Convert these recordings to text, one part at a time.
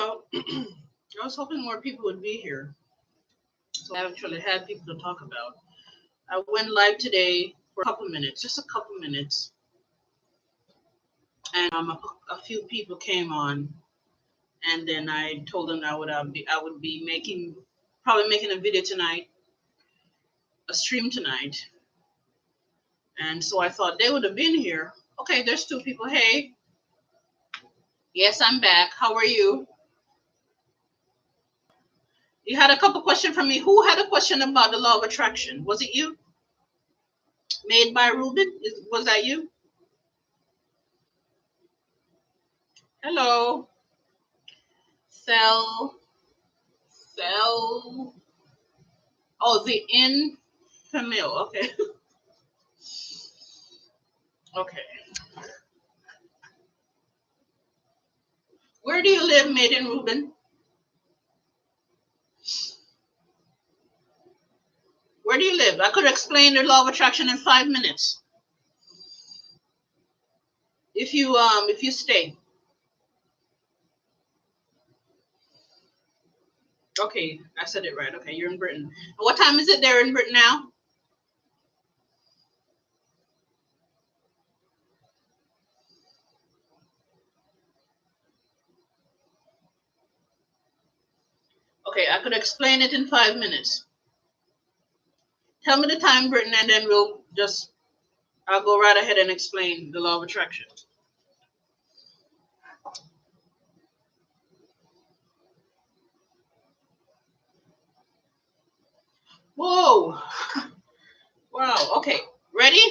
Hello. I was hoping more people would be here. So I actually had people to talk about. I went live today for a couple minutes, just a couple minutes, and a few people came on, and then I told them I would be making probably making a video tonight, a stream tonight, and so I thought they would have been here. Okay, there's two people. Hey, yes, I'm back. How are you? You had a couple questions from me. Who had a question about the law of attraction? Was it you? Made by Ruben? Was that you? Hello. Cell. Cell. Oh, the infamil. Okay. Okay. Where do you live, Made in Ruben? Where do you live? I could explain the law of attraction in 5 minutes. If you stay. Okay, I said it right. Okay, you're in Britain. What time is it there in Britain now? Okay, I could explain it in 5 minutes. Tell me the time, Britain, and then I'll go right ahead and explain the law of attraction. Whoa. Wow. Okay. Ready?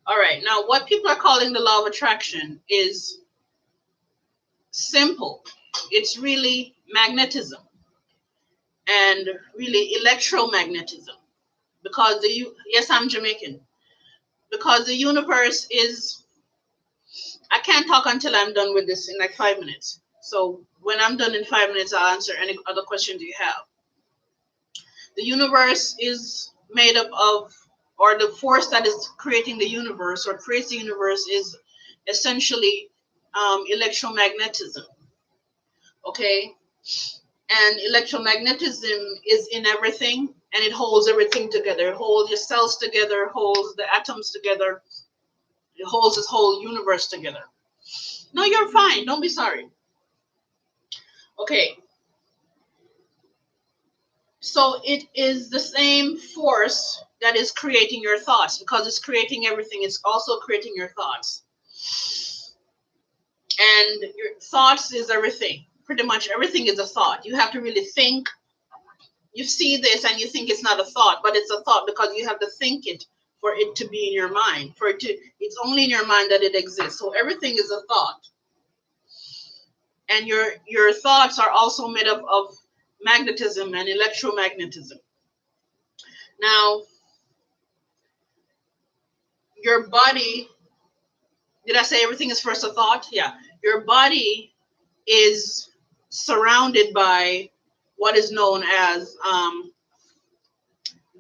All right. Now, what people are calling the law of attraction is simple. It's really magnetism and really electromagnetism because yes, I'm Jamaican. Because the universe is, I can't talk until I'm done with this in like 5 minutes. So when I'm done in 5 minutes, I'll answer any other questions you have. The universe is made up of, or the force that is creating the universe or creates the universe is essentially electromagnetism. Okay? And electromagnetism is in everything and it holds everything together. It holds your cells together, holds the atoms together, it holds this whole universe together. No, you're fine. Don't be sorry. Okay. So it is the same force that is creating your thoughts because it's creating everything. It's also creating your thoughts. And your thoughts is everything. Pretty much everything is a thought. You have to really think. You see this and you think it's not a thought, but it's a thought because you have to think it for it to be in your mind. It's only in your mind that it exists. So everything is a thought. And your thoughts are also made up of magnetism and electromagnetism. Now, your body, did I say everything is first a thought? Yeah. Your body is surrounded by what is known as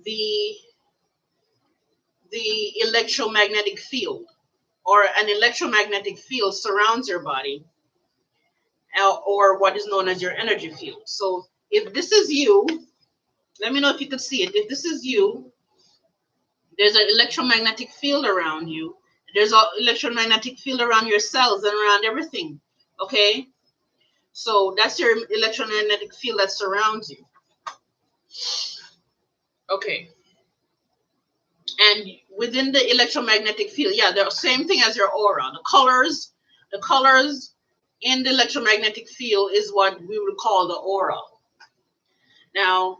the electromagnetic field, or an electromagnetic field surrounds your body, or what is known as your energy field. So if this is you, let me know if you could see it. If this is you, there's an electromagnetic field around you. There's an electromagnetic field around your cells and around everything. Okay? So that's your electromagnetic field that surrounds you. Okay. And within the electromagnetic field, yeah, they're the same thing as your aura. The colors in the electromagnetic field is what we would call the aura. Now,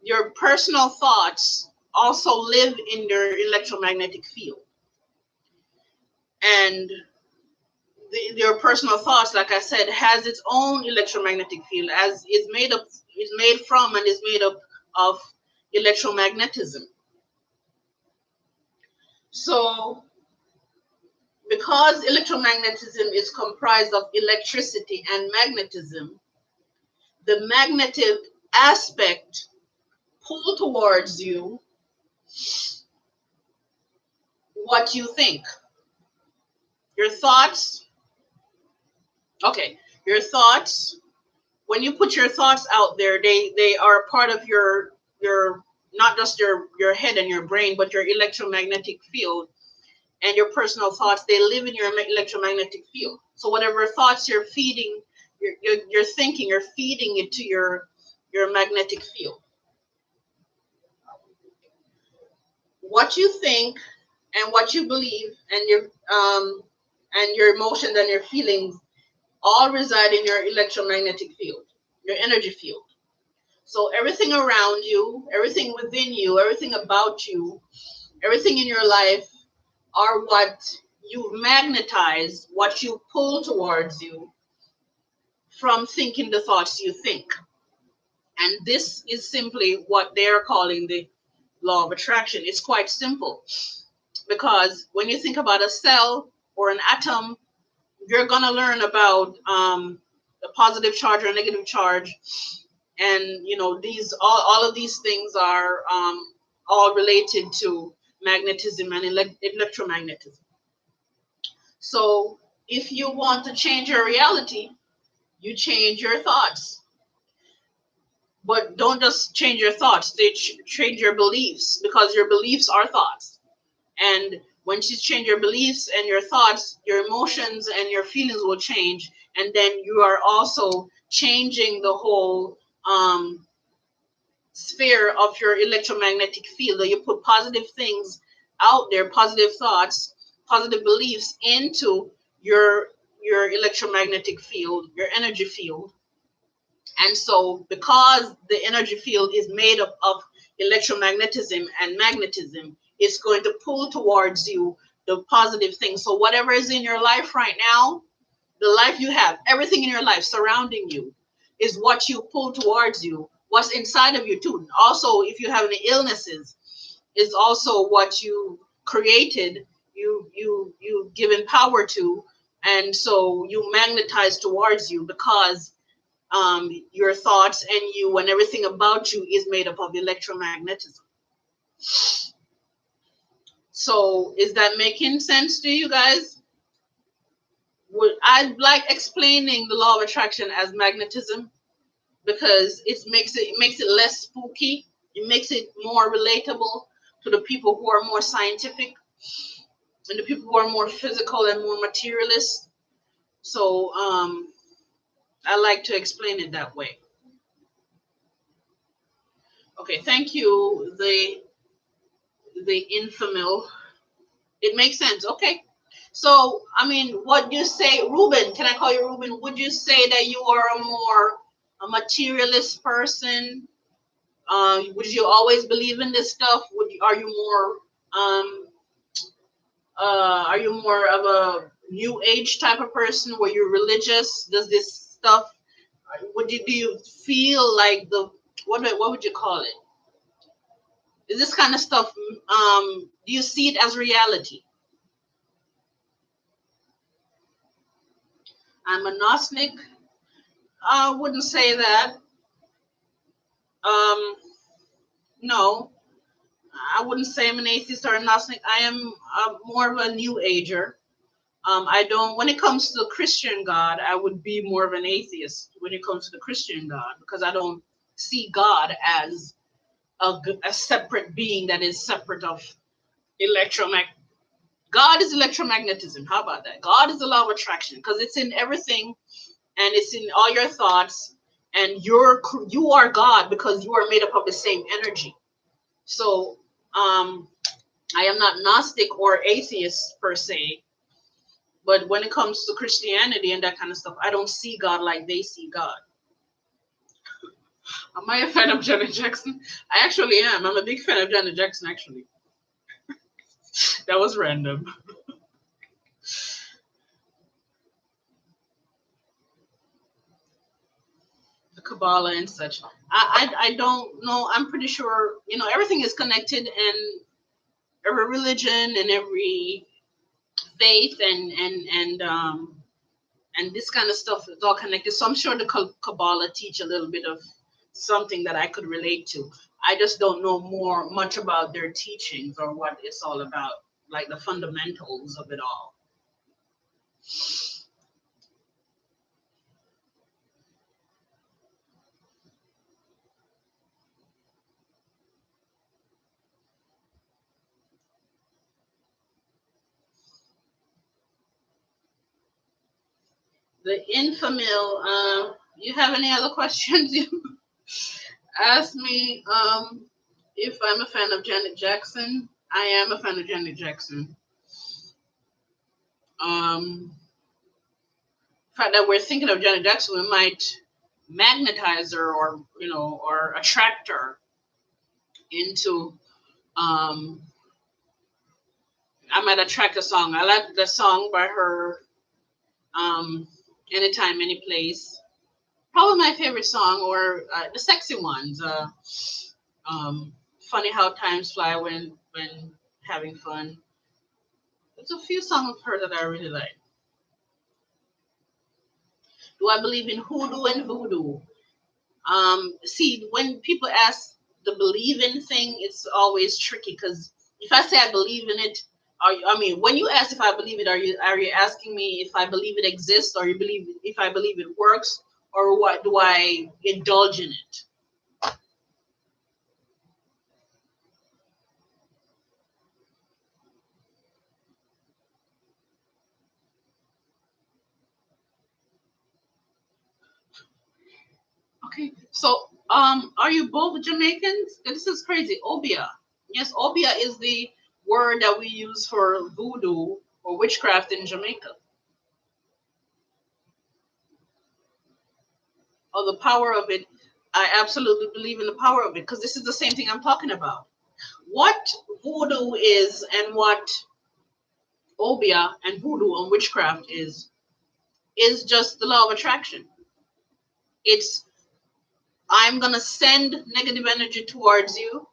your personal thoughts also live in your electromagnetic field. And your personal thoughts, like I said, has its own electromagnetic field, as is made from and is made up of electromagnetism. So because electromagnetism is comprised of electricity and magnetism, the magnetic aspect pull towards you what you think. Your thoughts. Okay, Your thoughts, when you put your thoughts out there, they are part of your not just your head and your brain, but your electromagnetic field and your personal thoughts. They live in your electromagnetic field. So whatever thoughts you're feeding, you're thinking, you're feeding it to your magnetic field. What you think and what you believe and your emotions and your feelings all reside in your electromagnetic field, your energy field. So everything around you, everything within you, everything about you, everything in your life are what you magnetize, what you pull towards you from thinking the thoughts you think. And this is simply what they're calling the law of attraction. It's quite simple because when you think about a cell or an atom, you're going to learn about a positive charge or a negative charge. And, you know, all of these things are all related to magnetism and electromagnetism. So if you want to change your reality, you change your thoughts. But don't just change your thoughts, they change your beliefs, because your beliefs are thoughts. And once you change your beliefs and your thoughts, your emotions and your feelings will change. And then you are also changing the whole sphere of your electromagnetic field. That you put positive things out there, positive thoughts, positive beliefs into your electromagnetic field, your energy field. And so because the energy field is made up of electromagnetism and magnetism, it's going to pull towards you the positive things. So whatever is in your life right now, the life you have, everything in your life surrounding you is what you pull towards you. What's inside of you too. Also, if you have any illnesses, is also what you created, you've given power to, and so you magnetize towards you because your thoughts and you and everything about you is made up of electromagnetism. So is that making sense to you guys? I like explaining the law of attraction as magnetism because it makes it less spooky. It makes it more relatable to the people who are more scientific and the people who are more physical and more materialist. So I like to explain it that way. Okay, thank you, the infamil. It makes sense. Okay. So, I mean, what you say, Ruben, can I call you Ruben? Would you say that you are a materialist person? Would you always believe in this stuff? Are you more of a new age type of person where you're religious? Does this stuff, do you feel like what would you call it? Is this kind of stuff, do you see it as reality? I'm a Gnostic. I wouldn't say that. Um, no, I wouldn't say I'm an atheist or a Gnostic. I am more of a New Ager. I don't. When it comes to the Christian God, I would be more of an atheist. When it comes to the Christian God, because I don't see God as a separate being that is separate of electromagnetic. God is electromagnetism. How about that? God is the law of attraction because it's in everything and it's in all your thoughts, and you are God because you are made up of the same energy. So I am not Gnostic or atheist per se, but when it comes to Christianity and that kind of stuff, I don't see God like they see God. Am I a fan of Janet Jackson? I actually am. I'm a big fan of Janet Jackson, actually. That was random. The Kabbalah and such. I don't know. I'm pretty sure, everything is connected, and every religion and every faith and this kind of stuff is all connected. So I'm sure the Kabbalah teach a little bit of something that I could relate to. I just don't know much about their teachings or what it's all about, like the fundamentals of it all. The infamil. You have any other questions? You ask me. If I'm a fan of Janet Jackson, I am a fan of Janet Jackson. The fact that we're thinking of Janet Jackson, we might magnetize her, or or attract her into. Um, I might attract a song. I like the song by her. Um, Anytime, any place. Probably my favorite song, or the sexy ones. Um, Funny how times fly when having fun. There's a few songs of her that I really like. Do I believe in hoodoo and voodoo? See, when people ask the believing thing, it's always tricky because if I say I believe in it, I mean, when you ask if I believe it, are you asking me if I believe it exists, or you believe if I believe it works, or what do I indulge in it? Okay, so are you both Jamaicans? This is crazy. Obia, yes, Obia is the word that we use for voodoo or witchcraft in Jamaica. Or the power of it. I absolutely believe in the power of it because this is the same thing I'm talking about. What voodoo is and what obia and voodoo and witchcraft is just the law of attraction. It's I'm gonna send negative energy towards you,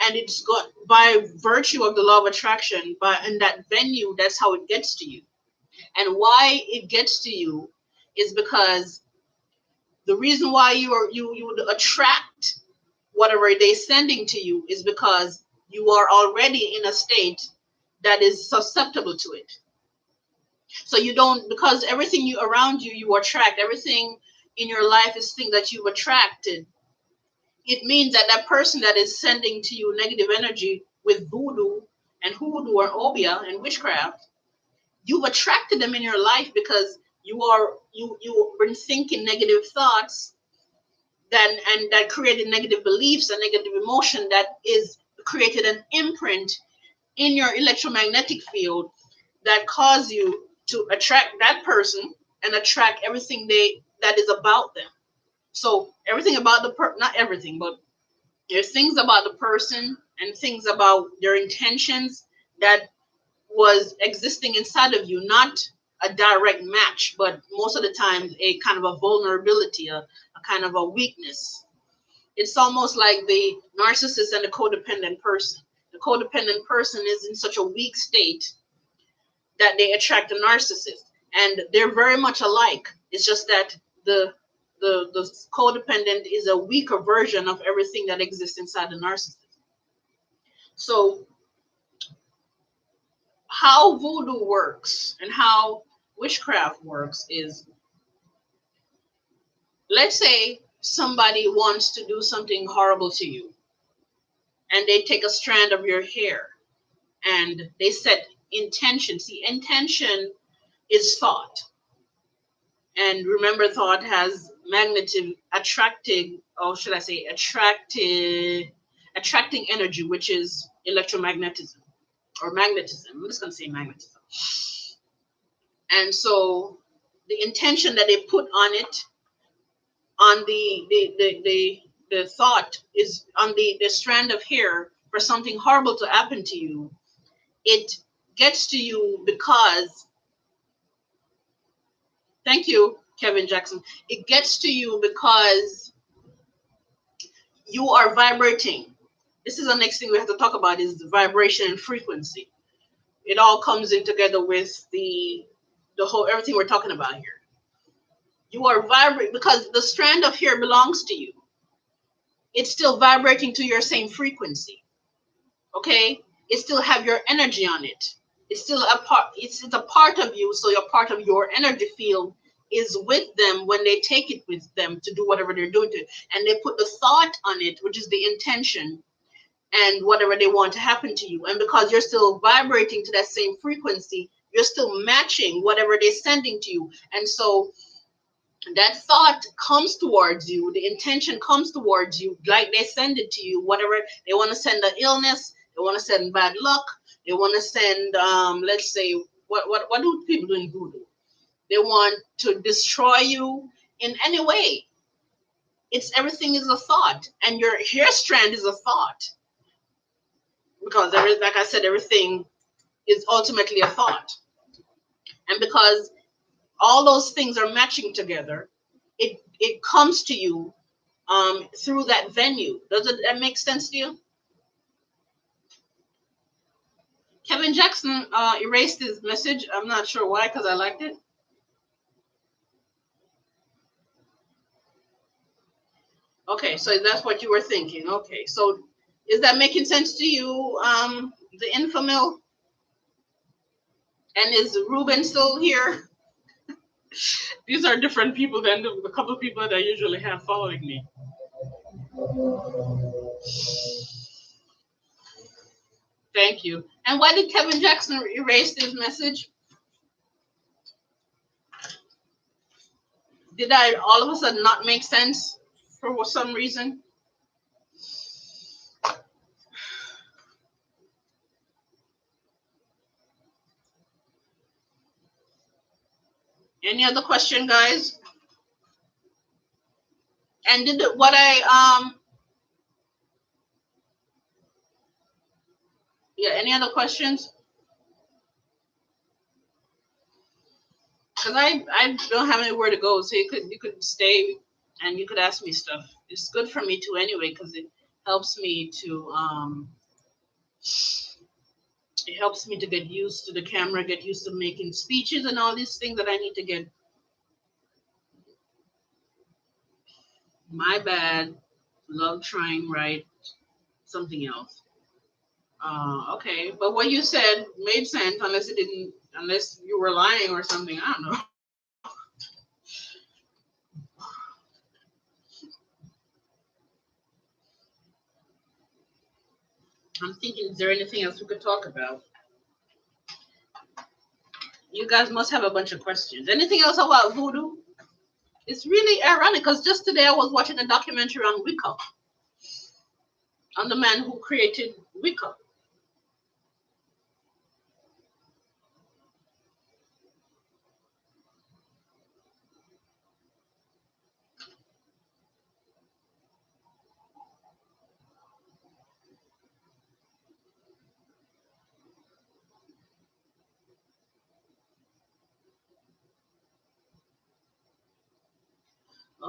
and it's got by virtue of the law of attraction, by in that venue, that's how it gets to you. And why it gets to you is because the reason why you would attract whatever they're sending to you is because you are already in a state that is susceptible to it. So you don't, because everything you around you, you attract. Everything in your life is things that you've attracted. It means that that person that is sending to you negative energy with voodoo and hoodoo or obia and witchcraft, you've attracted them in your life because you've been thinking negative thoughts, that created negative beliefs and negative emotion that is created an imprint in your electromagnetic field that cause you to attract that person and attract everything they that is about them. So everything about not everything, but there's things about the person and things about their intentions that was existing inside of you, not a direct match, but most of the time a kind of a vulnerability, a kind of a weakness. It's almost like the narcissist and the codependent person. The codependent person is in such a weak state that they attract a narcissist, and they're very much alike. It's just that the codependent is a weaker version of everything that exists inside the narcissist. So how voodoo works and how witchcraft works is, let's say somebody wants to do something horrible to you, and they take a strand of your hair and they set intention. See, intention is thought. And remember, thought has magnetic, attracting, or should I say, attracting energy, which is electromagnetism or magnetism. I'm just going to say magnetism. And so the intention that they put on it, on the thought is on the strand of hair for something horrible to happen to you, it gets to you because, thank you, Kevin Jackson, it gets to you because you are vibrating. This is the next thing we have to talk about, is the vibration and frequency. It all comes in together with the whole everything we're talking about here. You are vibrating because the strand of hair belongs to you. It's still vibrating to your same frequency. Okay? It still have your energy on it. It's still a part, it's a part of you, so your part of your energy field is with them when they take it with them to do whatever they're doing to it. And they put the thought on it, which is the intention, and whatever they want to happen to you. And because you're still vibrating to that same frequency, you're still matching whatever they're sending to you. And so that thought comes towards you, the intention comes towards you, like they send it to you, whatever they want to send, an illness, they want to send bad luck, they want to send, let's say, what do people do in voodoo? They want to destroy you in any way. It's everything is a thought, and your hair strand is a thought, because like I said, everything is ultimately a thought, and because all those things are matching together, it comes to you through that venue. Does that make sense to you? Kevin Jackson erased his message. I'm not sure why, because I liked it. Okay, so that's what you were thinking. Okay, so is that making sense to you, the Infamil? And is Ruben still here? These are different people than the couple of people that I usually have following me. Thank you. And why did Kevin Jackson erase his message? Did I all of a sudden not make sense for some reason? Any other question, guys? And did what I yeah, any other questions? Because I don't have anywhere to go, so you could stay and you could ask me stuff. It's good for me too anyway, because helps me to it helps me to get used to the camera, get used to making speeches and all these things that I need to get. My bad. Love trying right something else. Okay, but what you said made sense, unless it didn't, unless you were lying or something. I don't know. I'm thinking, is there anything else we could talk about? You guys must have a bunch of questions. Anything else about voodoo? It's really ironic because just today I was watching a documentary on Wicca, on the man who created Wicca.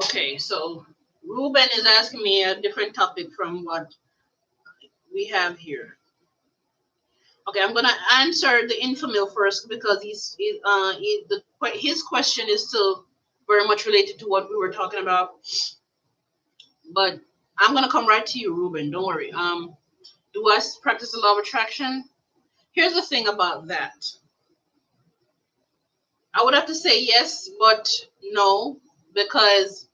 Okay, so Ruben is asking me a different topic from what we have here. Okay, I'm gonna answer the Infamil first because his question is still very much related to what we were talking about. But I'm gonna come right to you, Ruben. Don't worry. Do I practice the law of attraction? Here's the thing about that. I would have to say yes, but no, because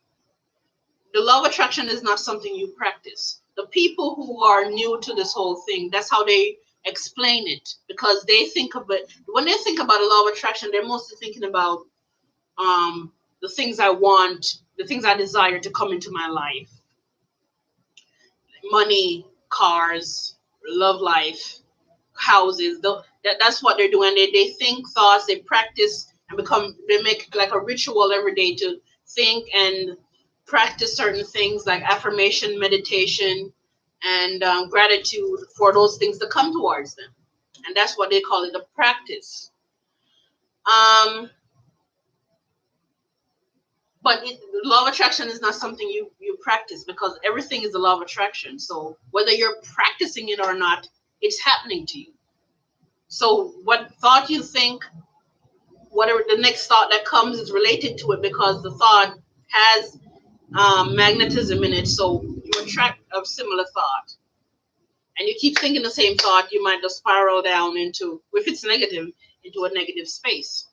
the law of attraction is not something you practice. The people who are new to this whole thing, that's how they explain it, because they think of it, when they think about a law of attraction, they're mostly thinking about the things I want, the things I desire to come into my life. Money, cars, love life, houses. That's what they're doing. They think thoughts, they practice and they make like a ritual every day to think and practice certain things like affirmation, meditation, and gratitude for those things to come towards them. And that's what they call it, a practice. But the law of attraction is not something you practice, because everything is the law of attraction. So whether you're practicing it or not, it's happening to you. So what thought you think, whatever the next thought that comes is related to it, because the thought has magnetism in it. So you attract a similar thought. And you keep thinking the same thought, you might just spiral down into, if it's negative, into a negative space.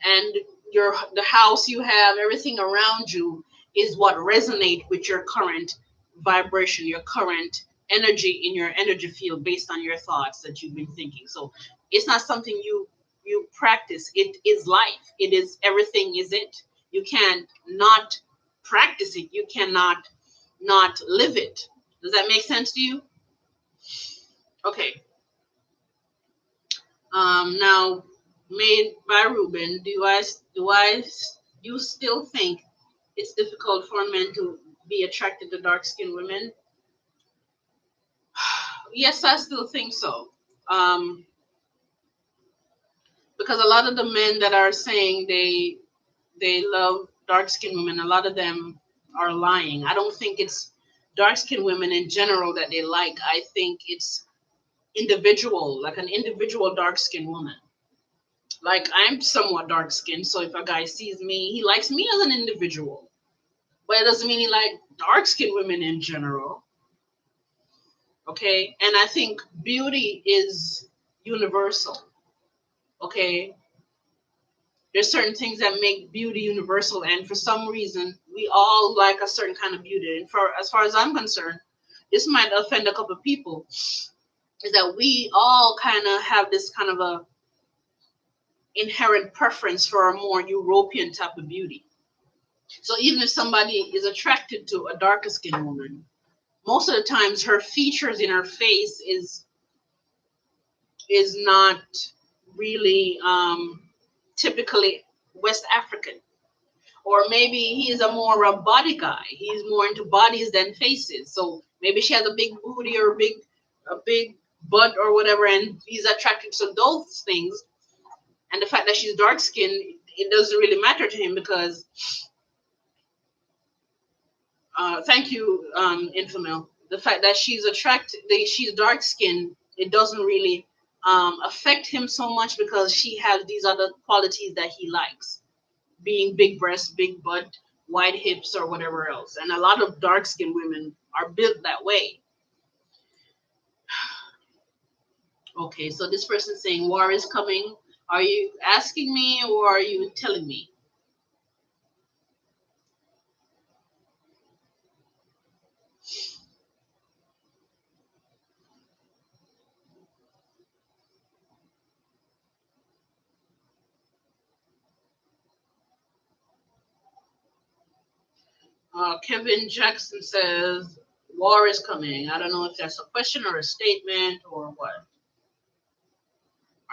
And the house you have, everything around you is what resonate with your current vibration, your current energy in your energy field based on your thoughts that you've been thinking. So it's not something you you practice. It is life. It is everything. Is it? You can't not practice it. You cannot not live it. Does that make sense to you? Okay. Now, made by Ruben, you still think it's difficult for men to be attracted to dark skinned women? Yes, I still think so. Because a lot of the men that are saying they love dark skinned women, a lot of them are lying. I don't think it's dark skinned women in general that they like. I think it's individual, like an individual dark skinned woman. Like I'm somewhat dark skinned, so if a guy sees me, he likes me as an individual. But it doesn't mean he like dark skinned women in general. Okay? And I think beauty is universal. Okay? There's certain things that make beauty universal, and for some reason, we all like a certain kind of beauty. And for as far as I'm concerned, this might offend a couple of people, is that we all kind of have this kind of a inherent preference for a more European type of beauty. So even if somebody is attracted to a darker skinned woman, most of the times her features in her face is not really typically West African. Or maybe he's a more a body guy. He's more into bodies than faces. So maybe she has a big booty or a big butt or whatever, and he's attracted to those things. And the fact that she's dark skinned, it doesn't really matter to him because thank you, Infamil. The fact that she's dark skinned, it doesn't really affect him so much because she has these other qualities that he likes, being big breasts, big butt, wide hips, or whatever else. And a lot of dark skinned women are built that way. Okay, so this person saying war is coming. Are you asking me or are you telling me? Kevin Jackson says war is coming. I don't know if that's a question or a statement or what.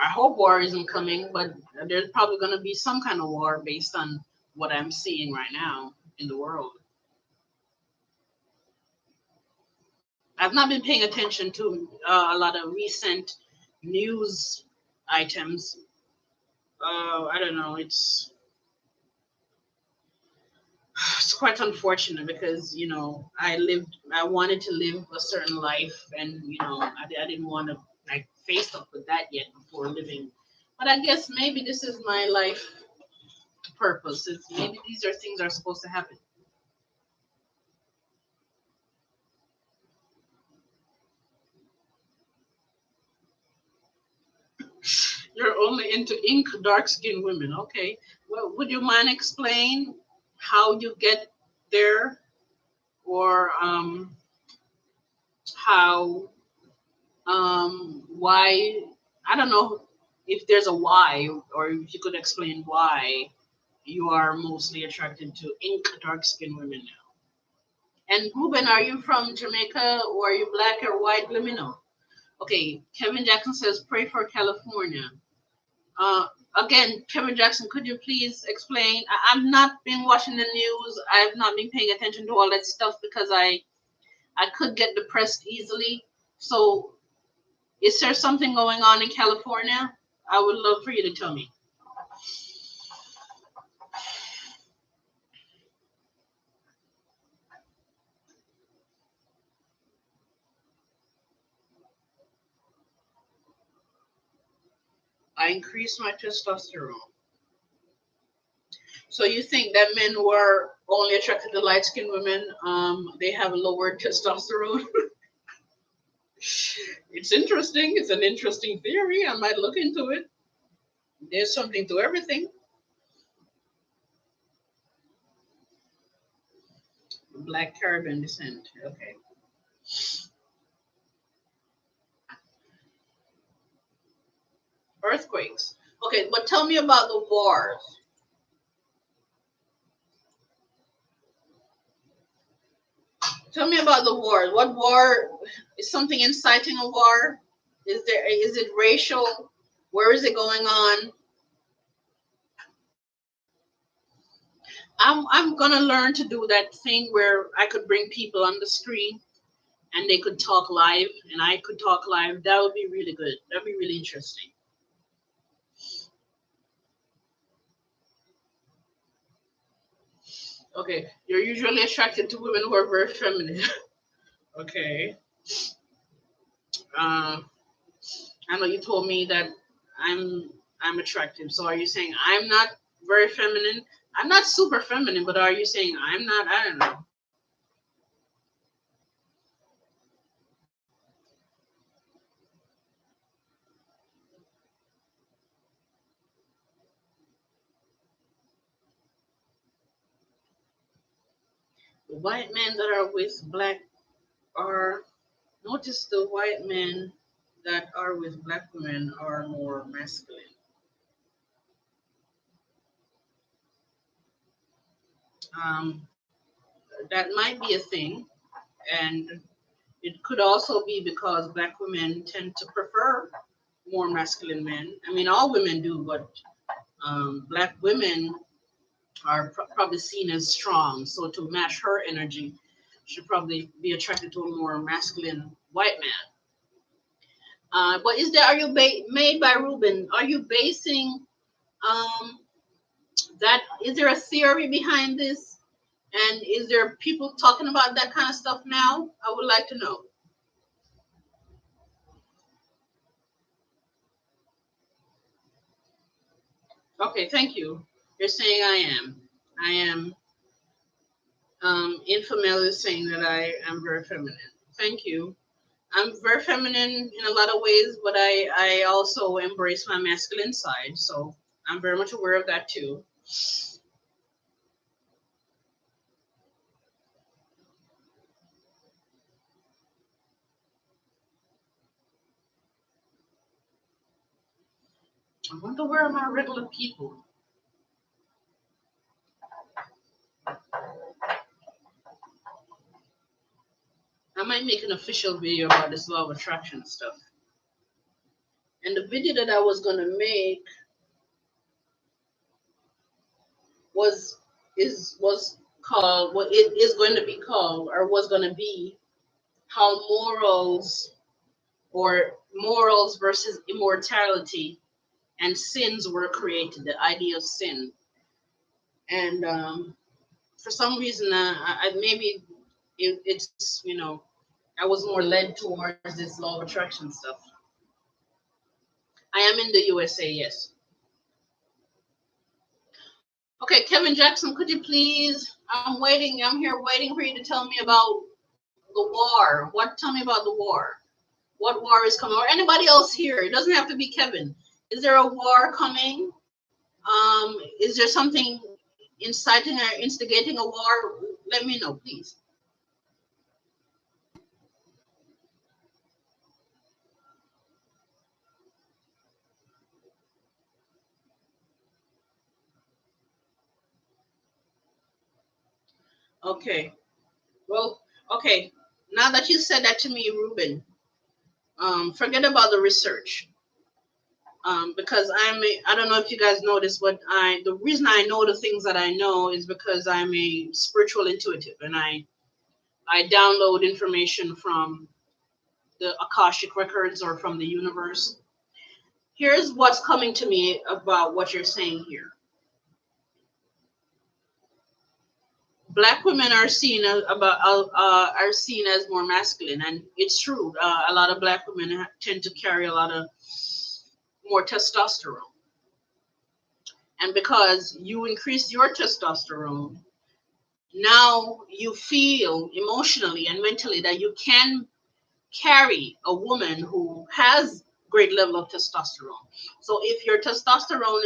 I hope war isn't coming, but there's probably going to be some kind of war based on what I'm seeing right now in the world. I've not been paying attention to a lot of recent news items. I don't know. It's quite unfortunate because I wanted to live a certain life, and I didn't want to like face up with that yet before living. But I guess maybe this is my life purpose. Maybe these are things that are supposed to happen. You're only into ink dark skinned women. Okay. Well, would you mind explain how you get there, or how why, I don't know if there's a why, or if you could explain why you are mostly attracted to ink dark skinned women now. And Ruben, are you from Jamaica or are you black or white? Let me know. Okay, Kevin Jackson says pray for California. Uh, Again, Kevin Jackson, could you please explain? I've not been watching the news. I've not been paying attention to all that stuff because I could get depressed easily. So, is there something going on in California? I would love for you to tell me. I increased my testosterone. So you think that men who are only attracted to light skinned women, they have lower testosterone? It's interesting. It's an interesting theory. I might look into it. There's something to everything. Black Caribbean descent. Okay. Earthquakes. Okay, but tell me about the wars. Tell me about the war. What war is something inciting a war? Is it racial? Where is it going on? I'm gonna learn to do that thing where I could bring people on the screen and they could talk live and I could talk live. That would be really good. That'd be really interesting. Okay, you're usually attracted to women who are very feminine. Okay. Uh, I know you told me that I'm attractive. So are you saying I'm not very feminine? I'm not super feminine, but are you saying I'm not? I don't know. The white men that are with black are notice the white men that are with black women are more masculine. Um, that might be a thing, and it could also be because black women tend to prefer more masculine men. I mean, all women do, but black women are probably seen as strong. So to match her energy, should probably be attracted to a more masculine white man. But is there? Are you made by Ruben? Are you basing um, that? Is there a theory behind this? And is there people talking about that kind of stuff now? I would like to know. Okay, thank you. You're saying I am. I am infamous saying that I am very feminine. Thank you. I'm very feminine in a lot of ways, but I also embrace my masculine side. So I'm very much aware of that too. I wonder where are my regular people? I might make an official video about this law of attraction stuff. And the video that I was gonna make was was called what it is going to be called or was gonna be how morals versus immortality and sins were created, the idea of sin. And for some reason, maybe it's, I was more led towards this law of attraction stuff. I am in the USA, yes. Okay, Kevin Jackson, could you please? I'm waiting. I'm here waiting for you to tell me about the war. Tell me about the war. What war is coming? Or anybody else here? It doesn't have to be Kevin. Is there a war coming? Is there something inciting or instigating a war? Let me know, please. Okay. Well, okay. Now that you said that to me, Ruben, forget about the research. Because I don't know if you guys know this, but the reason I know the things that I know is because I'm a spiritual intuitive, and I download information from the Akashic records or from the universe. Here's what's coming to me about what you're saying here. Black women are seen are seen as more masculine, and it's true. A lot of black women tend to carry a lot of more testosterone, and because you increase your testosterone, now you feel emotionally and mentally that you can carry a woman who has great level of testosterone. So if your testosterone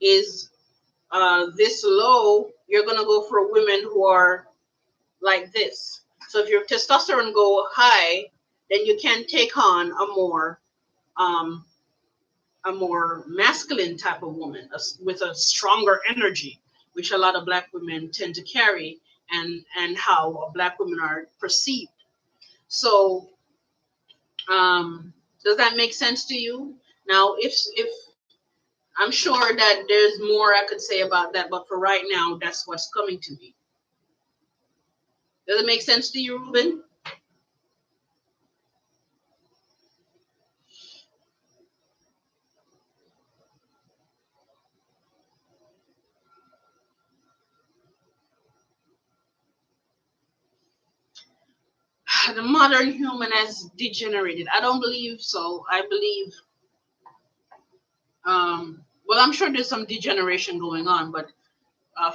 is this low, you're gonna go for women who are like this. So if your testosterone go high, then you can take on um, a more masculine type of woman with a stronger energy, which a lot of black women tend to carry, and how black women are perceived. So, does that make sense to you? Now, if I'm sure that there's more I could say about that, but for right now, that's what's coming to me. Does it make sense to you, Ruben? The modern human has degenerated. I don't believe so. I believe, well, I'm sure there's some degeneration going on, but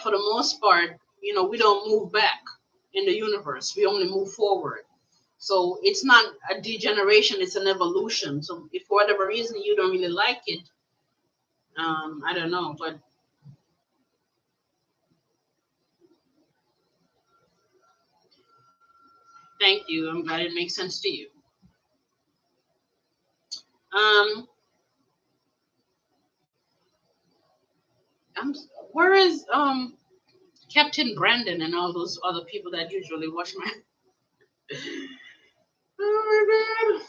for the most part, we don't move back in the universe. We only move forward. So it's not a degeneration, it's an evolution. So if for whatever reason you don't really like it, I don't know, but thank you. I'm glad it makes sense to you. Um, I'm, where is Captain Brandon and all those other people that usually watch my? Oh my god!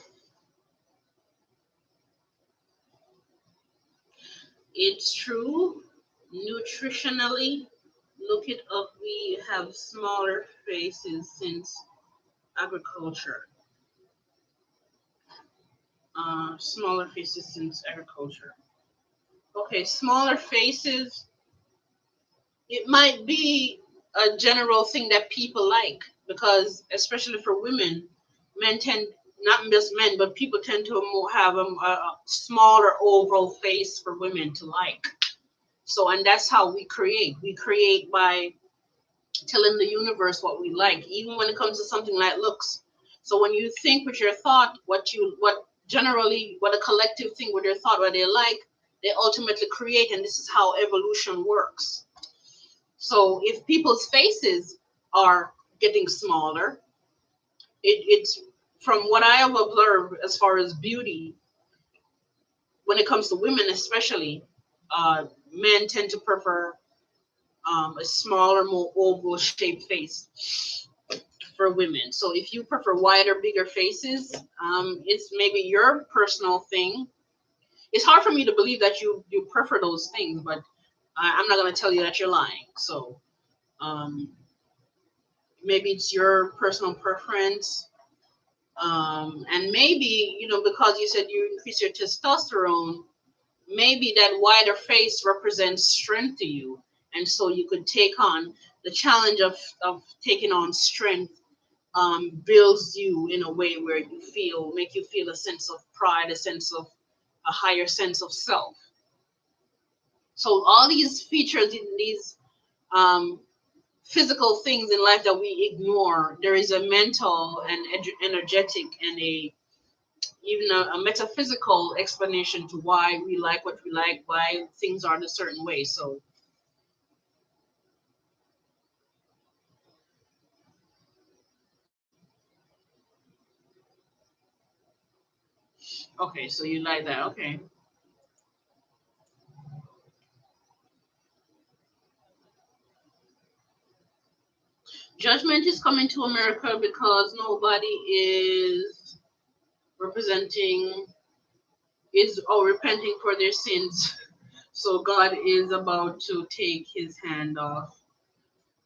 It's true. Nutritionally, look it up. We have smaller faces since agriculture. Smaller faces since agriculture. Okay, smaller faces. It might be a general thing that people like because, especially for women, men tend, not just men, but people tend to have a smaller oval face for women to like. So, and that's how we create. We create by telling the universe what we like, even when it comes to something like looks. So when you think with your thought, what generally, what a collective thing with their thought, what they like, they ultimately create, and this is how evolution works. So if people's faces are getting smaller, it's from what I have observed as far as beauty, when it comes to women especially, men tend to prefer a smaller, more oval shaped face for women. So if you prefer wider, bigger faces, it's maybe your personal thing. It's hard for me to believe that you prefer those things, but I'm not going to tell you that you're lying. So um, maybe it's your personal preference. And maybe, because you said you increase your testosterone, maybe that wider face represents strength to you. And so you could take on the challenge of taking on strength, builds you in a way where make you feel a sense of pride, a higher sense of self. So all these features in these um, physical things in life that we ignore, there is a mental and energetic and even a metaphysical explanation to why we like what we like, why things are in a certain way. So, okay, so you like that. Okay. Judgment is coming to America because nobody is representing, is or repenting for their sins. So God is about to take his hand off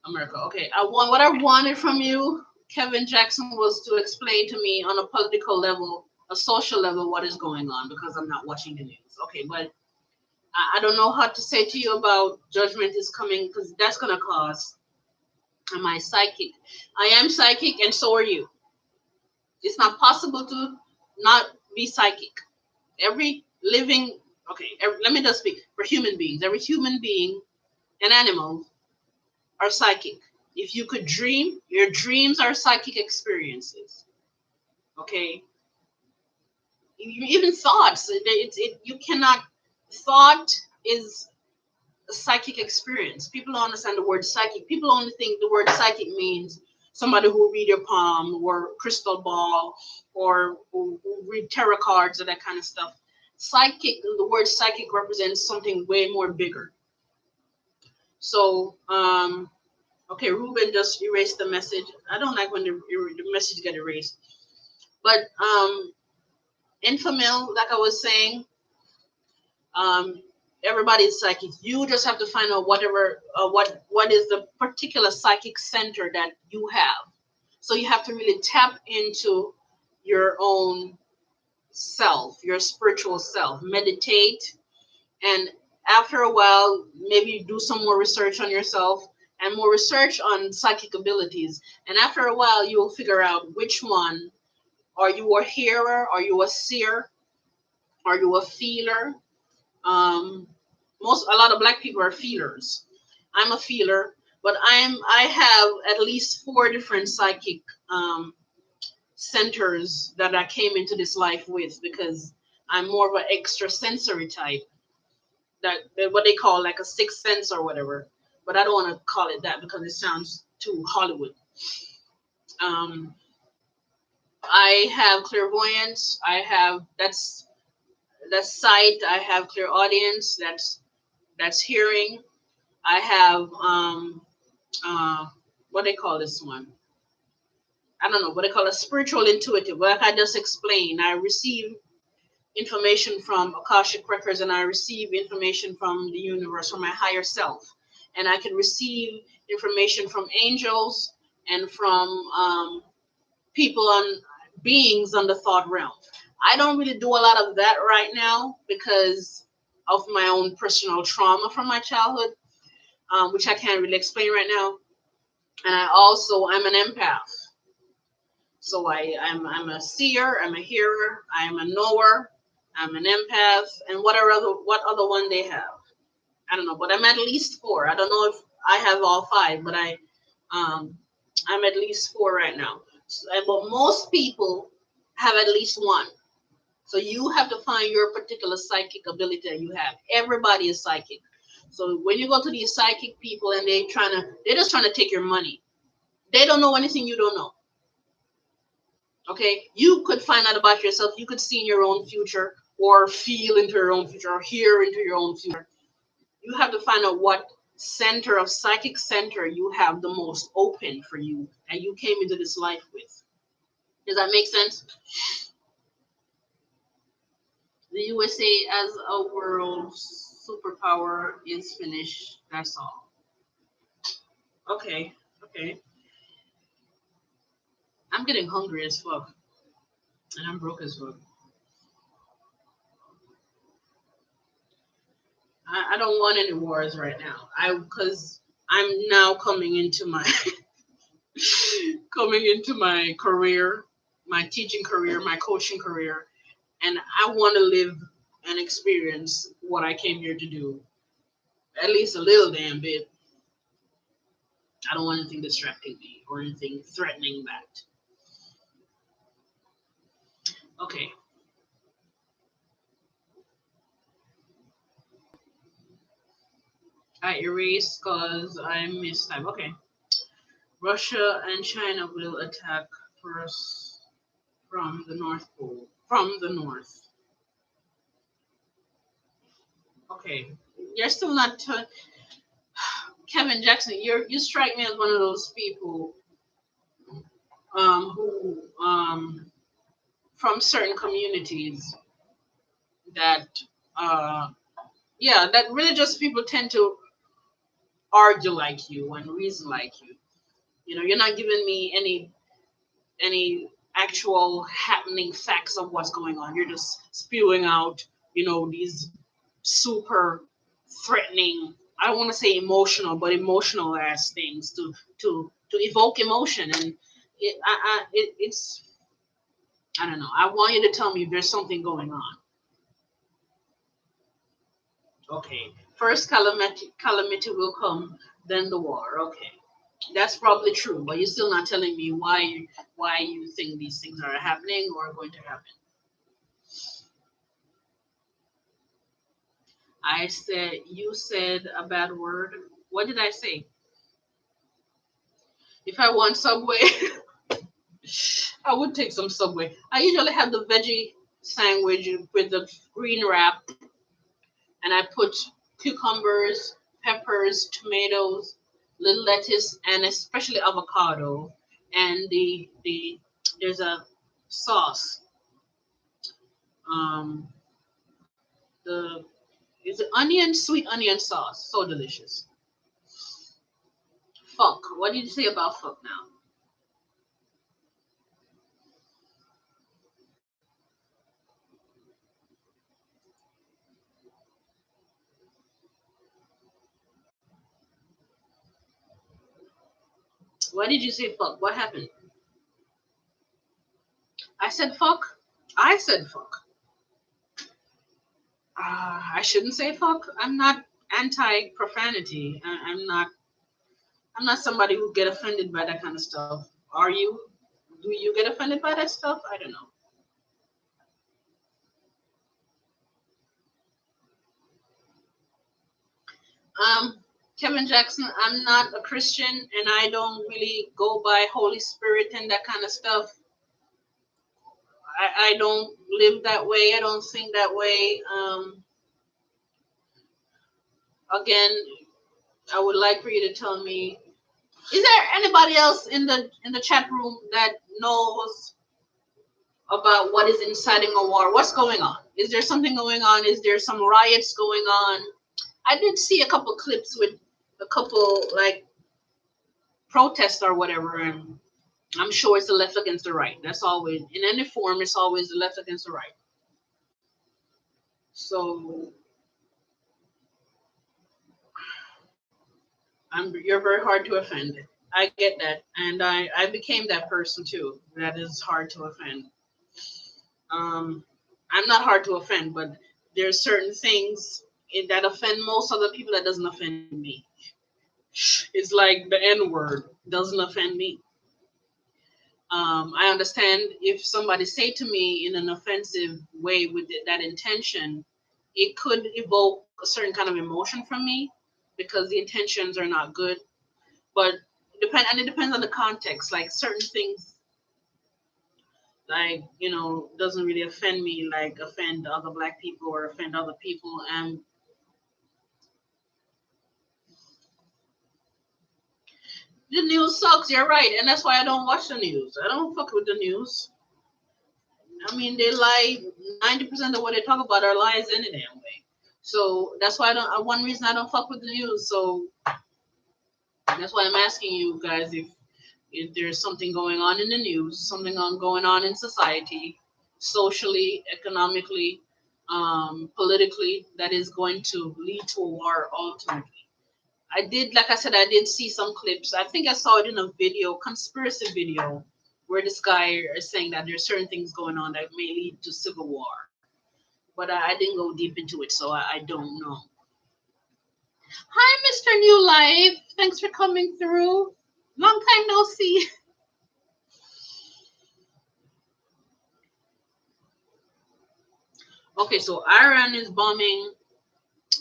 America. Okay, what I wanted from you, Kevin Jackson, was to explain to me on a political level, a social level, what is going on because I'm not watching the news. Okay, but I don't know how to say to you about judgment is coming because that's gonna cause. Am I psychic? I am psychic, and so are you. It's not possible to not be psychic. Every living, okay, let me just speak for human beings. Every human being and animal are psychic. If you could dream, your dreams are psychic experiences. Okay, even thoughts. You cannot. Thought is a psychic experience. People don't understand the word psychic. People only think the word psychic means somebody who read your palm or crystal ball or who read tarot cards or that kind of stuff. Psychic, the word psychic represents something way more bigger. So, okay, Ruben just erased the message. I don't like when the message get erased. But Infamil, like I was saying, everybody is psychic. You just have to find out what is the particular psychic center that you have. So you have to really tap into your own self, your spiritual self. Meditate, and after a while, maybe do some more research on yourself and more research on psychic abilities. And after a while, you will figure out which one. Are you a hearer? Are you a seer? Are you a feeler? A lot of black people are feelers. I'm a feeler, but I have at least 4 different psychic centers that I came into this life with, because I'm more of an extrasensory type. That what they call like a sixth sense or whatever. But I don't want to call it that because it sounds too Hollywood. I have clairvoyance. I have that's sight. I have clairaudience. That's hearing. I have what they call this one. I don't know what they call a spiritual intuitive. Like I just explained, I receive information from Akashic records, and I receive information from the universe, from my higher self, and I can receive information from angels and from people on beings on the thought realm. I don't really do a lot of that right now because of my own personal trauma from my childhood, which I can't really explain right now. And I'm an empath. So I'm a seer, I'm a hearer, I'm a knower, I'm an empath, and what other one they have. I don't know, but I'm at least 4. I don't know if I have all 5, but I'm at least 4 right now. But most people have at least 1. So you have to find your particular psychic ability that you have. Everybody is psychic. So when you go to these psychic people and they're just trying to take your money. They don't know anything you don't know. Okay, you could find out about yourself. You could see in your own future, or feel into your own future, or hear into your own future. You have to find out what center of psychic center you have the most open for you, and you came into this life with. Does that make sense? The USA as a world superpower is finished. That's all. Okay. I'm getting hungry as fuck, and I'm broke as fuck. I don't want any wars right now. Because I'm now coming into my career, my teaching career, my coaching career, and I want to live and experience what I came here to do. At least a little damn bit. I don't want anything distracting me or anything threatening that. Okay. I erased because I missed time. Okay. Russia and China will attack first from the North Pole. From the north. Okay. You're still not Kevin Jackson, you strike me as one of those people who from certain communities that that religious people tend to argue like you and reason like you. You know, you're not giving me any actual happening facts of what's going on. You're just spewing out, these super threatening, I don't want to say emotional, but emotional ass things to evoke emotion. And it's I don't know. I want you to tell me if there's something going on. Okay. First calamity will come, then the war. Okay. That's probably true, but you're still not telling me why you think these things are happening or are going to happen. You said a bad word. What did I say? If I want Subway, I would take some Subway. I usually have the veggie sandwich with the green wrap, and I put cucumbers, peppers, tomatoes, little lettuce, and especially avocado. And the there's a sauce. Um, the It's an onion, sweet onion sauce. So delicious. Fuck. What did you say about fuck now? Why did you say fuck? What happened? I said fuck. I said fuck. I shouldn't say fuck. I'm not anti profanity. I'm not. I'm not somebody who get offended by that kind of stuff. Are you? Do you get offended by that stuff? I don't know. Um, Kevin Jackson, I'm not a Christian, and I don't really go by Holy Spirit and that kind of stuff. I don't live that way. I don't think that way. Again, I would like for you to tell me: is there anybody else in the chat room that knows about what is inciting a war? What's going on? Is there something going on? Is there some riots going on? I did see a couple clips with a couple like protests or whatever, and I'm sure it's the left against the right. That's always in any form. It's always the left against the right. So you're very hard to offend. I get that, and I became that person too. That is hard to offend. Um, I'm not hard to offend, but there's certain things that offend most other people that doesn't offend me. It's like the N word doesn't offend me. I understand if somebody say to me in an offensive way with that intention, it could evoke a certain kind of emotion from me because the intentions are not good. But it depends on the context. Like certain things, like doesn't really offend me, like offend other black people or offend other people. And the news sucks. You're right, and that's why I don't watch the news. I don't fuck with the news. I mean, they lie. 90% of what they talk about are lies any damn way. So that's why I don't. One reason I don't fuck with the news. So that's why I'm asking you guys if there's something going on in the news, something going on in society, socially, economically, politically, that is going to lead to a war ultimately. Like I said, I did see some clips. I think I saw it in a video, conspiracy video, where this guy is saying that there's certain things going on that may lead to civil war. But I didn't go deep into it, so I don't know. Hi, Mr. New Life. Thanks for coming through. Long time no see. Okay, so Iran is bombing.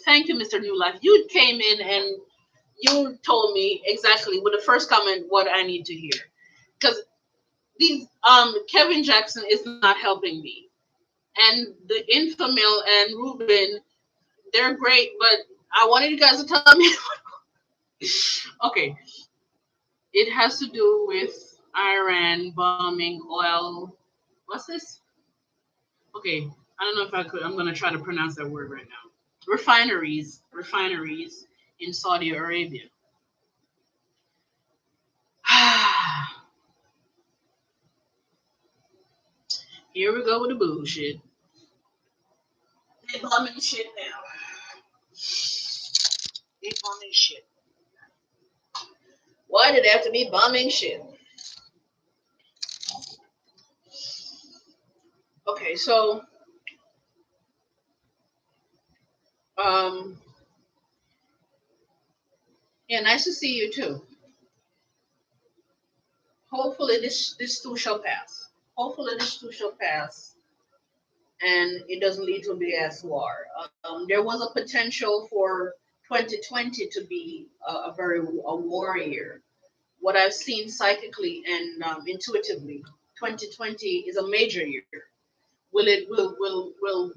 Thank you, Mr. New Life. You came in and you told me exactly with the first comment what I need to hear. Because these Kevin Jackson is not helping me. And the Infamil and Ruben, they're great, but I wanted you guys to tell me. Okay, it has to do with Iran bombing oil. What's this? Okay, I don't know if I could. I'm gonna try to pronounce that word right now. Refineries in Saudi Arabia. Here we go with the bullshit. They bombing shit now. They bombing shit. Why did they have to be bombing shit? Okay, so um, yeah, nice to see you too. Hopefully this too shall pass. Hopefully this too shall pass, and it doesn't lead to a big ass war. There was a potential for 2020 to be a war year. What I've seen psychically and intuitively, 2020 is a major year. Will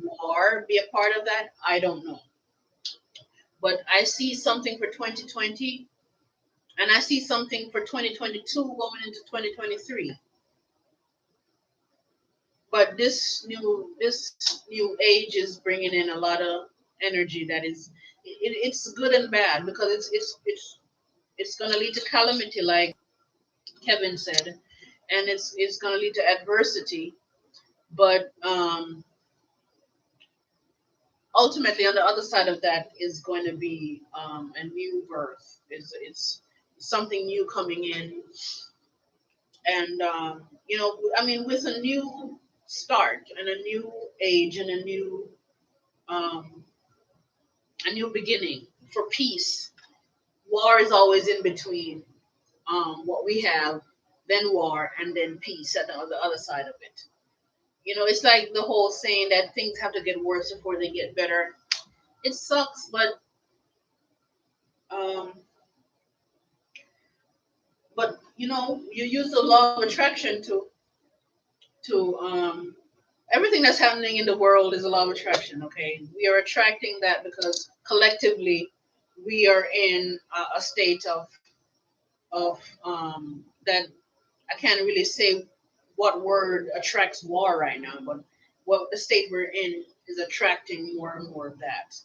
war be a part of that? I don't know. But I see something for 2020, and I see something for 2022 going into 2023. But this new age is bringing in a lot of energy that is it's good and bad, because it's going to lead to calamity, like Kevin said, and it's going to lead to adversity. But ultimately, on the other side of that is going to be a new birth. It's something new coming in, and I mean, with a new start and a new age and um, a new beginning for peace. War is always in between what we have, then war, and then peace at the other side of it. It's like the whole saying that things have to get worse before they get better. It sucks, um, but you use the law of attraction to everything that's happening in the world is a law of attraction. Okay, we are attracting that because collectively we are in a state of that. I can't really say what word attracts war right now, but what the state we're in is attracting more and more of that.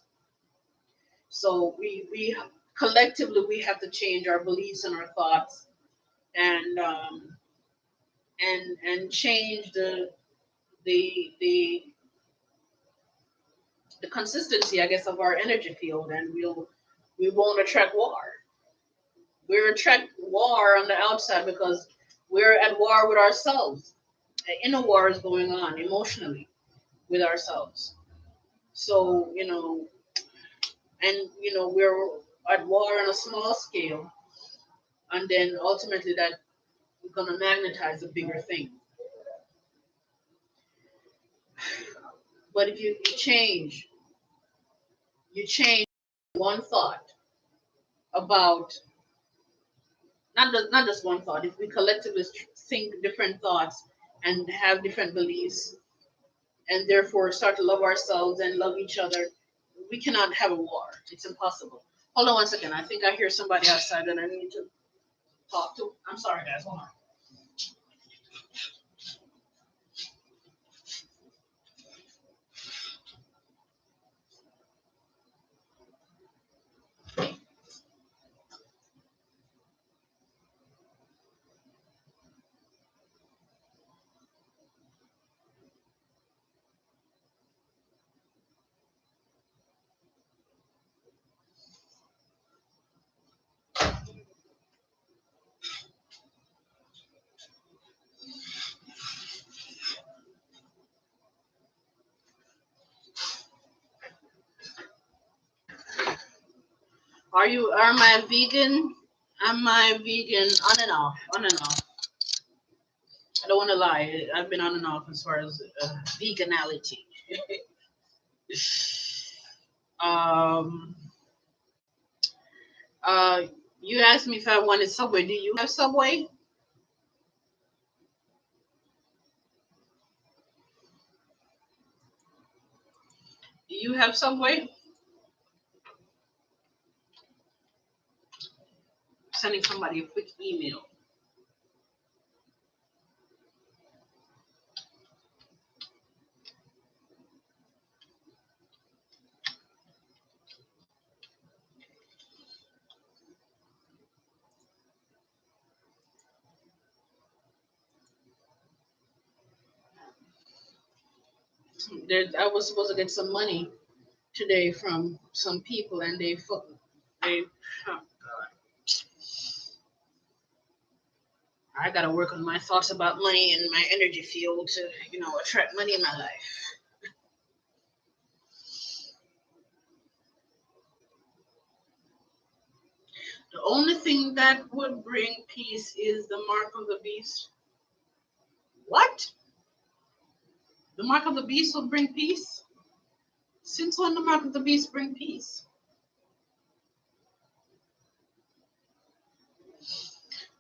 So we collectively we have to change our beliefs and our thoughts, and and change the the the consistency, I guess, of our energy field, and we won't attract war. We attract war on the outside because we're at war with ourselves. An inner war is going on emotionally with ourselves. So and we're at war on a small scale, and then ultimately that we're gonna magnetize a bigger thing. But if you change one thought about, not just one thought. If we collectively think different thoughts and have different beliefs, and therefore start to love ourselves and love each other, we cannot have a war. It's impossible. Hold on one second. I think I hear somebody outside that I need to talk to. I'm sorry, guys. Hold on. Am I vegan? Am I vegan on and off? On and off. I don't want to lie. I've been on and off as far as veganality. um, uh, you asked me if I wanted Subway. Do you have Subway? Do you have Subway? Sending somebody a quick email. I was supposed to get some money today from some people, and they oh God, I gotta work on my thoughts about money and my energy field to attract money in my life. The only thing that would bring peace is the mark of the beast. What? The mark of the beast will bring peace? Since when the mark of the beast bring peace?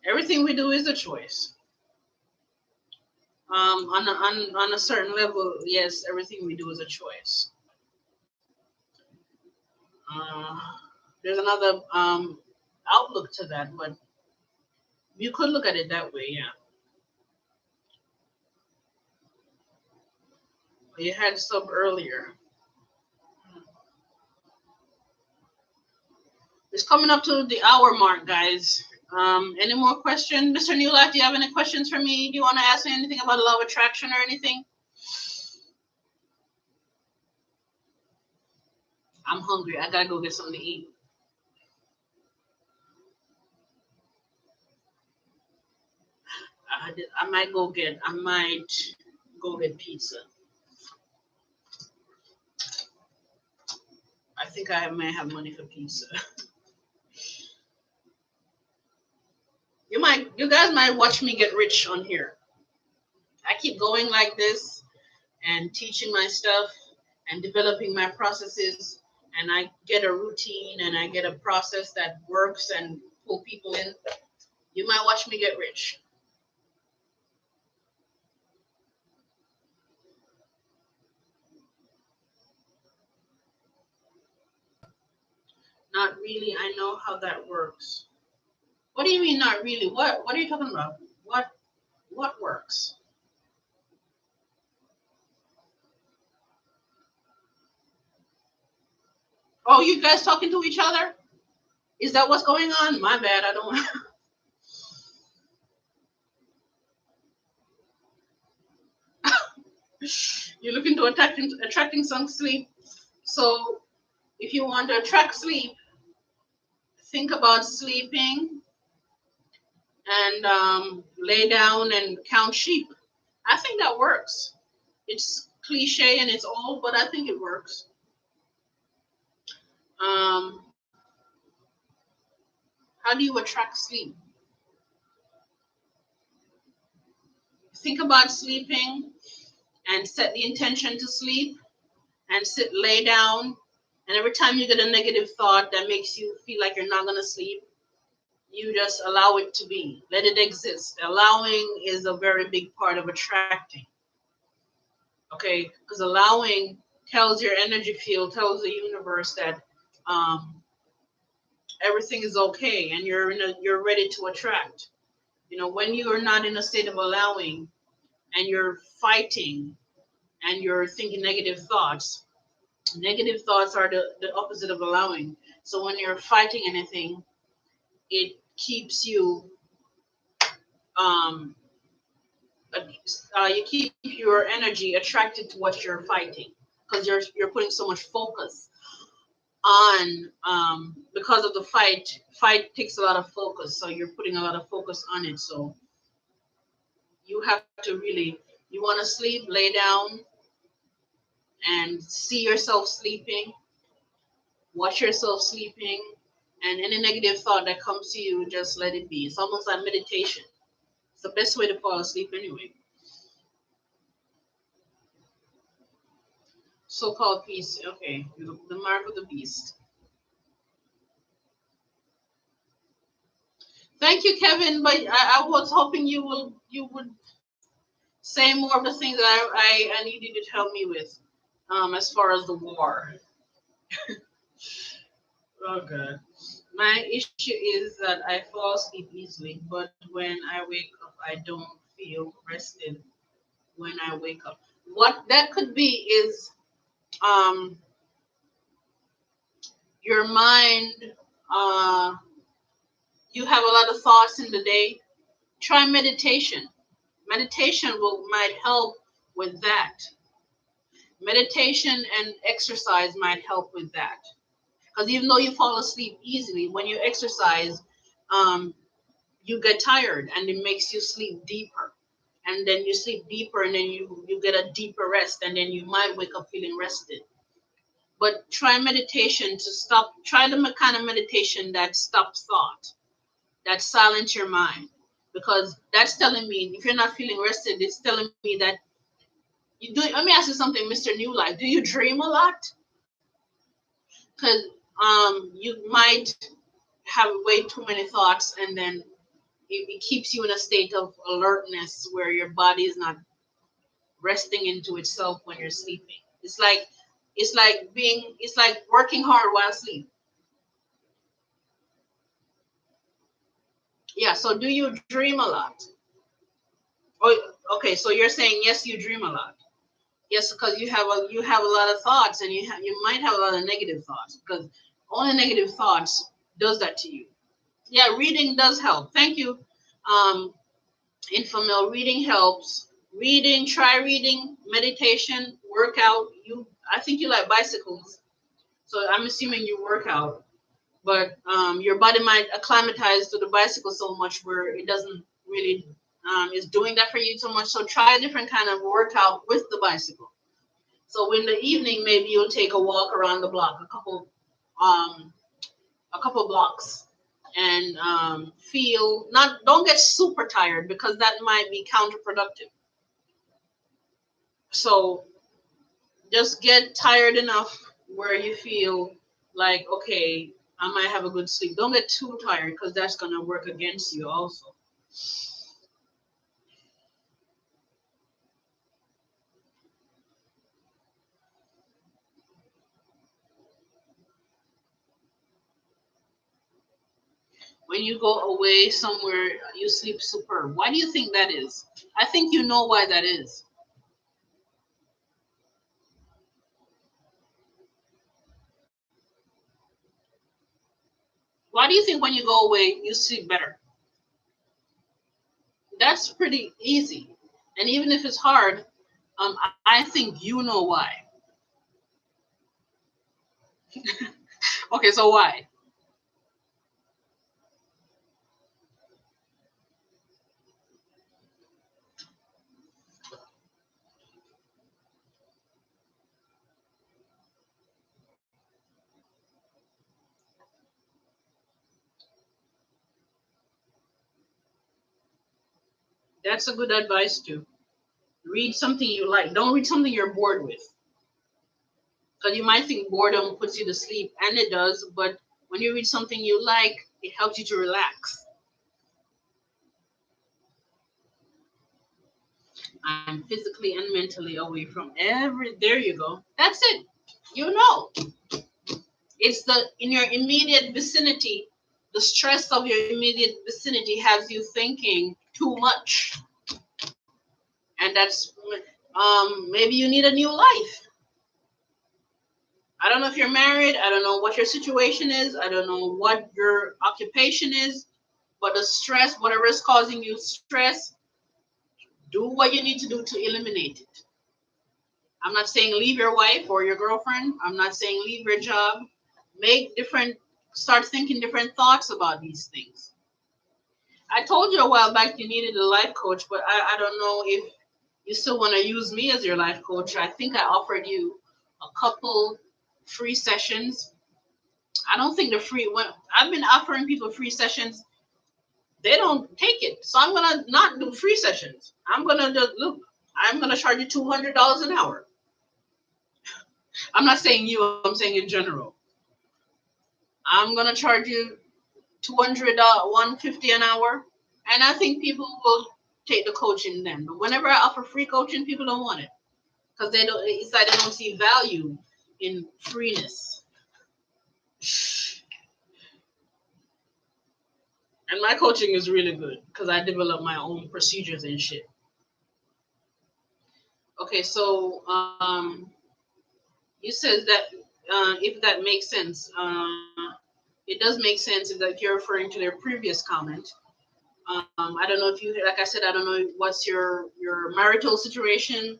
Everything we do is a choice. On a certain level, yes, everything we do is a choice. Uh, there's another outlook to that, but you could look at it that way, yeah. You had sub earlier. It's coming up to the hour mark, guys. Any more questions? Mr. New Life, do you have any questions for me? Do you want to ask me anything about law of attraction or anything? I'm hungry. I gotta go get something to eat. I might go get pizza. I think I may have money for pizza. You guys might watch me get rich on here. I keep going like this and teaching my stuff and developing my processes, and I get a routine and I get a process that works and pull people in. You might watch me get rich. Not really. I know how that works. What do you mean not really? What are you talking about? What works? Oh, you guys talking to each other? Is that what's going on? My bad. I don't. You're looking to attracting some sleep. So if you want to attract sleep, think about sleeping and lay down and count sheep. I think that works. It's cliche and it's old, but I think it works. Um, how do you attract sleep? Think about sleeping and set the intention to sleep and lay down. And every time you get a negative thought that makes you feel like you're not going to sleep, you just allow it to be. Let it exist. Allowing is a very big part of attracting. Okay? Because allowing tells your energy field, tells the universe that um, everything is okay and you're ready to attract. When you are not in a state of allowing and you're fighting and you're thinking negative thoughts are the opposite of allowing. So when you're fighting anything, it keeps you um, you keep your energy attracted to what you're fighting because you're putting so much focus on because of the fight takes a lot of focus, so you're putting a lot of focus on it. So you have to really, you want to sleep, lay down and see yourself sleeping, watch yourself sleeping, and any negative thought that comes to you, just let it be. It's almost like meditation. It's the best way to fall asleep anyway. So-called peace. Okay, the mark of the beast. Thank you, Kevin. But I was hoping you would say more of the things that I needed to help me with, as far as the war. Oh God. My issue is that I fall asleep easily, but when I wake up, I don't feel rested when I wake up. What that could be is um, your mind. Uh, you have a lot of thoughts in the day. Try meditation. Meditation might help with that. Meditation and exercise might help with that. Because even though you fall asleep easily, when you exercise, um, you get tired and it makes you sleep deeper. And then you sleep deeper and then you get a deeper rest and then you might wake up feeling rested. But try meditation to stop, try the kind of meditation that stops thought, that silence your mind. Because that's telling me, if you're not feeling rested, it's telling me that you do. Let me ask you something, Mr. New Life. Do you dream a lot? Because you might have way too many thoughts and then it keeps you in a state of alertness where your body is not resting into itself when you're sleeping. It's like working hard while asleep. Yeah. So do you dream a lot? Oh, okay. So you're saying yes, you dream a lot. Yes, because you have a lot of thoughts, and you might have a lot of negative thoughts, because only negative thoughts does that to you. Yeah, reading does help. Thank you, Infamil. Reading helps. Reading, try reading, meditation, workout. I think you like bicycles, so I'm assuming you work out. But your body might acclimatize to the bicycle so much where it doesn't really is doing that for you so much. So try a different kind of workout with the bicycle. So in the evening, maybe you'll take a walk around the block, um, a couple blocks, and feel not. Don't get super tired, because that might be counterproductive. So just get tired enough where you feel like, okay, I might have a good sleep. Don't get too tired, because that's gonna work against you also. When you go away somewhere, you sleep superb. Why do you think that is? I think you know why that is. Why do you think when you go away, you sleep better? That's pretty easy. And even if it's hard, I think you know why. Okay, so why? That's a good advice too. Read something you like. Don't read something you're bored with. Because you might think boredom puts you to sleep, and it does, but when you read something you like, it helps you to relax. I'm physically and mentally away from every. There you go. That's it. You know. It's the in your immediate vicinity. The stress of your immediate vicinity has you thinking too much, and that's maybe you need a new life. I don't know if you're married. I don't know what your situation is. I don't know what your occupation is. But the stress, whatever is causing you stress, do what you need to do to eliminate it. I'm not saying leave your wife or your girlfriend. I'm not saying leave your job. Make different, start thinking different thoughts about these things. I told you a while back you needed a life coach, but I don't know if you still want to use me as your life coach. I think I offered you a couple free sessions. I don't think the free when I've been offering people free sessions, they don't take it. So I'm gonna not do free sessions. I'm gonna just look. I'm gonna charge you $200 an hour. I'm not saying you. I'm saying in general. I'm gonna charge you 150 an hour, and I think people will take the coaching then. But whenever I offer free coaching, people don't want it, because they don't. It's like they don't see value in freeness. And my coaching is really good because I develop my own procedures and shit. Okay, so you said that if that makes sense, it does make sense if that you're referring to their previous comment. I don't know if you, like I said, I don't know what's your marital situation,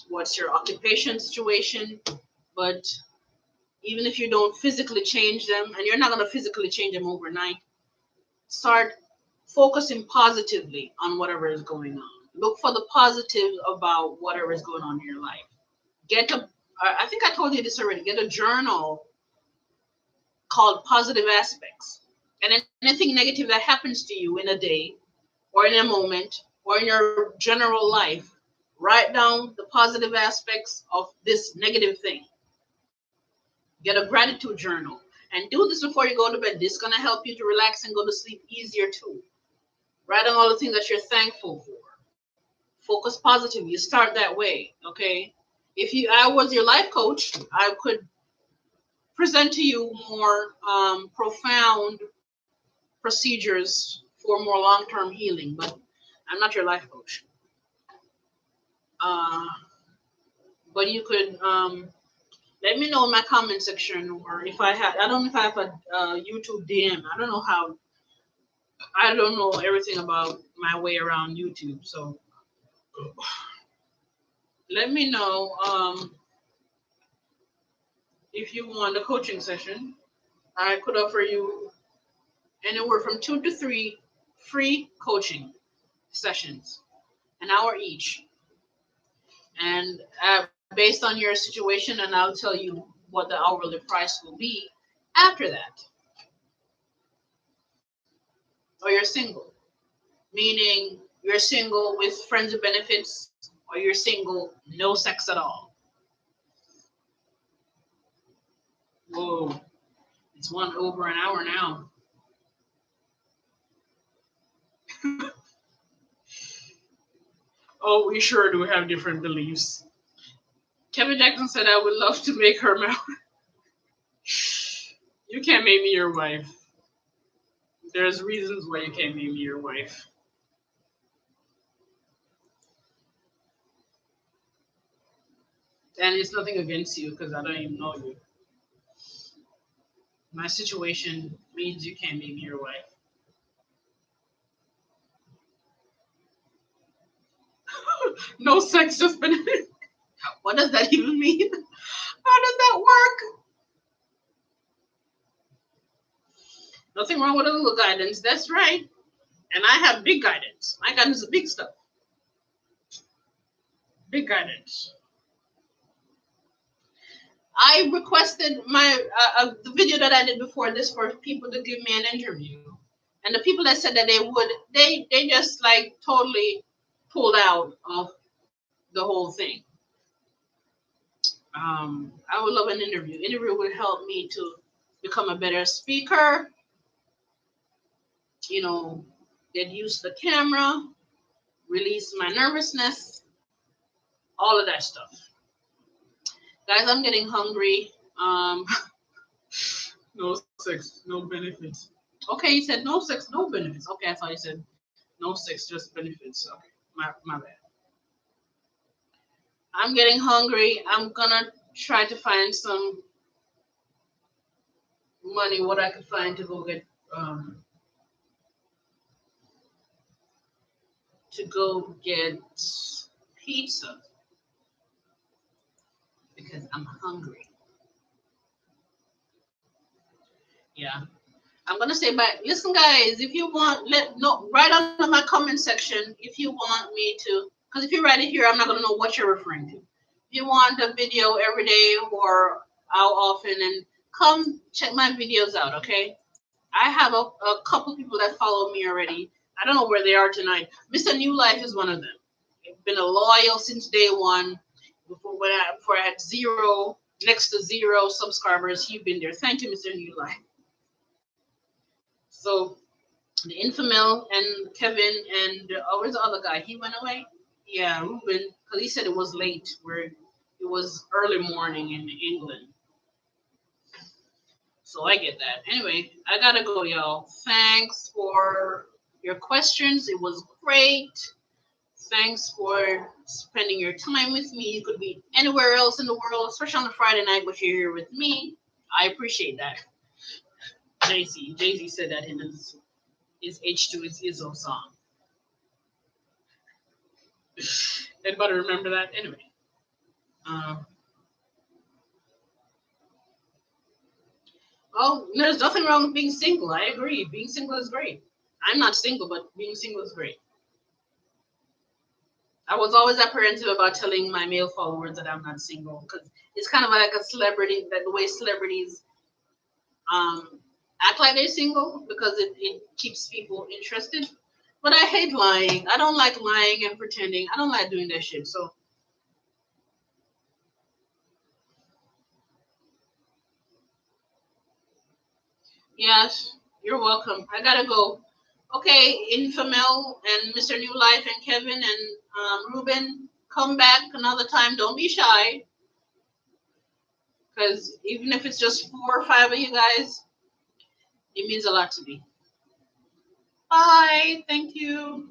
what's your occupation situation, but even if you don't physically change them, and you're not going to physically change them overnight, start focusing positively on whatever is going on. Look for the positives about whatever is going on in your life. Get a, I think I told you this already. Get a journal called Positive Aspects, and anything negative that happens to you in a day, or in a moment, or in your general life, write down the positive aspects of this negative thing. Get a gratitude journal, and do this before you go to bed. This is going to help you to relax and go to sleep easier too. Write down all the things that you're thankful Focus positive. You start that way, okay? If I was your life coach, I could present to you more profound procedures for more long-term healing, but I'm not your life coach. Uh, but you could let me know in my comment section, or if I don't know if I have a YouTube DM. I don't know everything about my way around YouTube, so let me know if you want a coaching session. I could offer you anywhere from 2 to 3 free coaching sessions, an hour each, and based on your situation, and I'll tell you what the hourly price will be after that. Or you're single, meaning you're single with friends with benefits, or you're single, no sex at all. Whoa, it's one over an hour now. Oh, we sure do have different beliefs. Kevin Jackson said, I would love to make her marry. You can't make me your wife. There's reasons why you can't make me your wife. And it's nothing against you because I don't even know you. My situation means you can't make me your wife. No sex, just benefit. What does that even mean? How does that work? Nothing wrong with a little guidance. That's right. And I have big guidance. My guidance is big stuff. Big guidance. I requested the video that I did before this for people to give me an interview, and the people that said that they would, they just like totally pulled out of the whole thing. I would love an interview. Interview would help me to become a better speaker. You know, get used to the camera, release my nervousness, all of that stuff. Guys, I'm getting hungry. No sex, no benefits. Okay, you said no sex, no benefits. Okay, I thought you said no sex, just benefits. Okay, my bad. I'm getting hungry. I'm gonna try to find some money, what I could find to go get pizza because I'm hungry. Yeah. I'm gonna say bye. Listen, guys, if you want, write on my comment section if you want me to, because if you write it here, I'm not gonna know what you're referring to. If you want a video every day or how often, and come check my videos out, okay? I have a couple people that follow me already. I don't know where they are tonight. Mr. New Life is one of them. I've been a loyal since day one. Before I had next to zero subscribers, you've been there. Thank you, Mr. New Life. So the Infamil and Kevin and where's the other guy? He went away. Yeah, Ruben, because he said it was late, where it was early morning in England. So I get that. Anyway, I gotta go, y'all. Thanks for your questions. It was great. Thanks for spending your time with me. You could be anywhere else in the world, especially on a Friday night, but you're here with me. I appreciate that. Jay-Z said that in his H2 is Izzo song. Anybody remember that? Anyway. Oh, there's nothing wrong with being single. I agree. Being single is great. I'm not single, but being single is great. I was always apprehensive about telling my male followers that I'm not single because it's kind of like a celebrity, that the way celebrities act like they're single because it keeps people interested. But I hate lying. I don't like lying and pretending. I don't like doing that shit. So, yes, you're welcome. I gotta go. Okay, Infamel and Mr. New Life and Kevin and Ruben, come back another time. Don't be shy, because even if it's just 4 or 5 of you guys, it means a lot to me. Bye. Thank you.